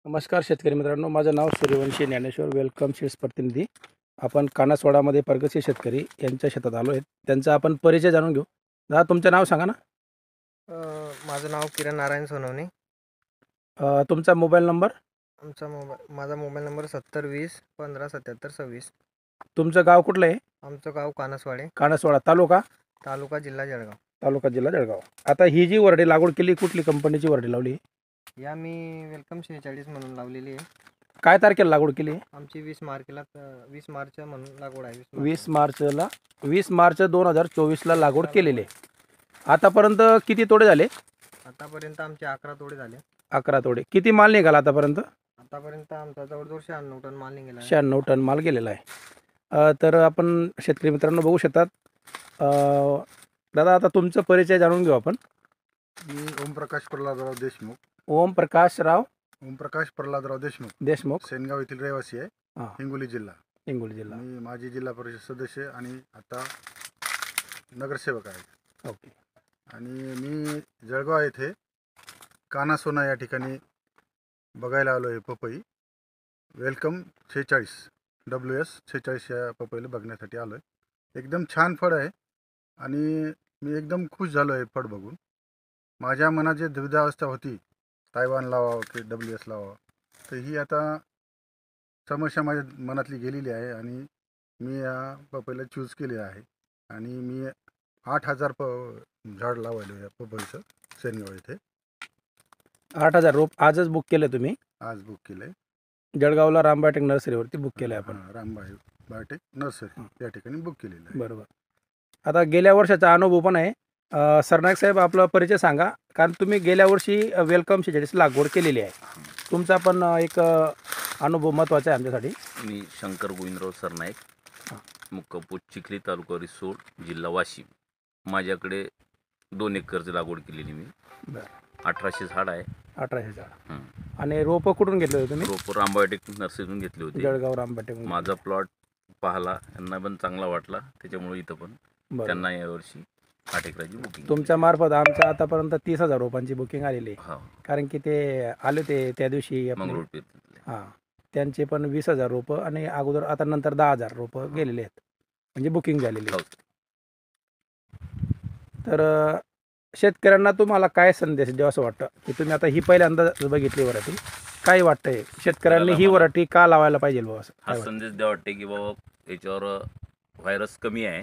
नमस्कार शेतकरी मित्रांनो, माझं नाव सूर्यवंशी ज्ञानेश्वर. वेलकम सीड्स प्रतिनिधी. आपण कानासवाडामध्ये प्रगतशील शेतकरी यांच्या शेतात आलो आहे. त्यांचा आपण परिचय जाणून घेऊ. दादा, तुमचं नाव सांगा ना. माझं नाव किरण नारायण सोनवणे. तुमचा मोबाईल नंबर. माझा मोबाईल नंबर 7020157726. तुमचं गाव कुठलं आहे? आमचं गाव कानसवाडे, कानासवाडा तालुका. तालुका जिल्हा जळगाव. तालुका जिल्हा जळगाव. आता ही जी वरडी लागवड केली, कुठली कंपनीची वरडी लावली? या मी वेलकम 46 म्हणून लावलेली आहे. काय तारखेला लागवड केली? आमची 20 मार्च म्हणून लागवड आहे. 20 मार्च 2024ला लागवड केलेली आहे. आतापर्यंत किती तोडे झाले? आतापर्यंत आमचे 11 तोडे झाले. 11 तोडे. किती माल निघाला आतापर्यंत? आतापर्यंत आमचा जवळजवळ 96 टन माल निघाला आहे. 96 टन माल गेलेला आहे. तर आपण शेतकरी मित्रांनो बघू शकतात. दादा, आता तुमचं परिचय जाणून घेऊ आपण. मी ओमप्रकाश प्रल्हादराव देशमुख. ओमप्रकाश प्रल्हादराव देशमुख, सेनगाव येथील रहिवासी आहे. हां. हिंगोली जिल्हा. जिल्हा. मी माजी जिल्हा परिषद सदस्य आणि आता नगरसेवक आहे. ओके. आणि मी जळगाव येथे कानासोना या ठिकाणी बघायला आलो आहे. पपई वेलकम 46 WS46 या पपईला बघण्यासाठी आलो आहे. एकदम छान फळ आहे आणि मी एकदम खुश झालो आहे फळ बघून. माझ्या मनात जे द्विधावस्था होती, तायवान लावावं की WS लावावं, तर ही आता समस्या माझ्या मनातली गेलेली आहे आणि मी या पपईला चूज केले आहे. आणि मी 8000 झाड लावायला या पपईचं सेनगाव येथे 8000 रोप आजच बुक केलं तुम्ही? आज बुक केलं आहे. जळगावला रामबाटेक नर्सरीवरती बुक केलं आहे आपण. रामबाई बायोटेक नर्सरी या ठिकाणी बुक केलेलं आहे. बरोबर. आता गेल्या वर्षाचा अनुभव पण आहे. सरनाईक साहेब, आपला परिचय सांगा, कारण तुम्ही गेल्या वर्षी वेलकम 46 लागवड केलेली आहे. तुमचा पण एक अनुभव महत्त्वाचा आहे आमच्यासाठी. मी शंकर गोविंदराव सरनाईक, मुक्काम पोस्ट चिखली, तालुका रिसोड, जिल्हा वाशिम. माझ्याकडे 2 एकरची लागवड केलेली मी. बरं. 1800 झाड आहे. 1800 झाड. आणि रोपं कुठून घेतले होते तुम्ही? रोप रामबायोटेक नर्सरीतून घेतले होते. जळगाव रामबाटेक. माझा प्लॉट पाहला, यांना पण चांगला वाटला, त्याच्यामुळे इथं पण त्यांना यावर्षी 8 एकराची बुकिंग. तुमच्या मार्फत आमच्या आतापर्यंत 30,000 रोपांची बुकिंग आलेली आहे. हा, कारण की ते आले ते त्या दिवशी मंगरूळ. हां, त्यांचे पण 20,000 रोपं आणि अगोदर आता नंतर 10,000 रोपं गेलेले आहेत, म्हणजे बुकिंग झालेली आहे. तर शेतकऱ्यांना तुम्हाला काय संदेश द्यावा असं वाटतं, की तुम्ही आता ही पहिल्यांदा बघितली वराठी, काय वाटतंय शेतकऱ्यांनी ही वराठी का लावायला पाहिजे बाबा? हा संदेश द्यावा वाटते की बाबा याच्यावर व्हायरस कमी आहे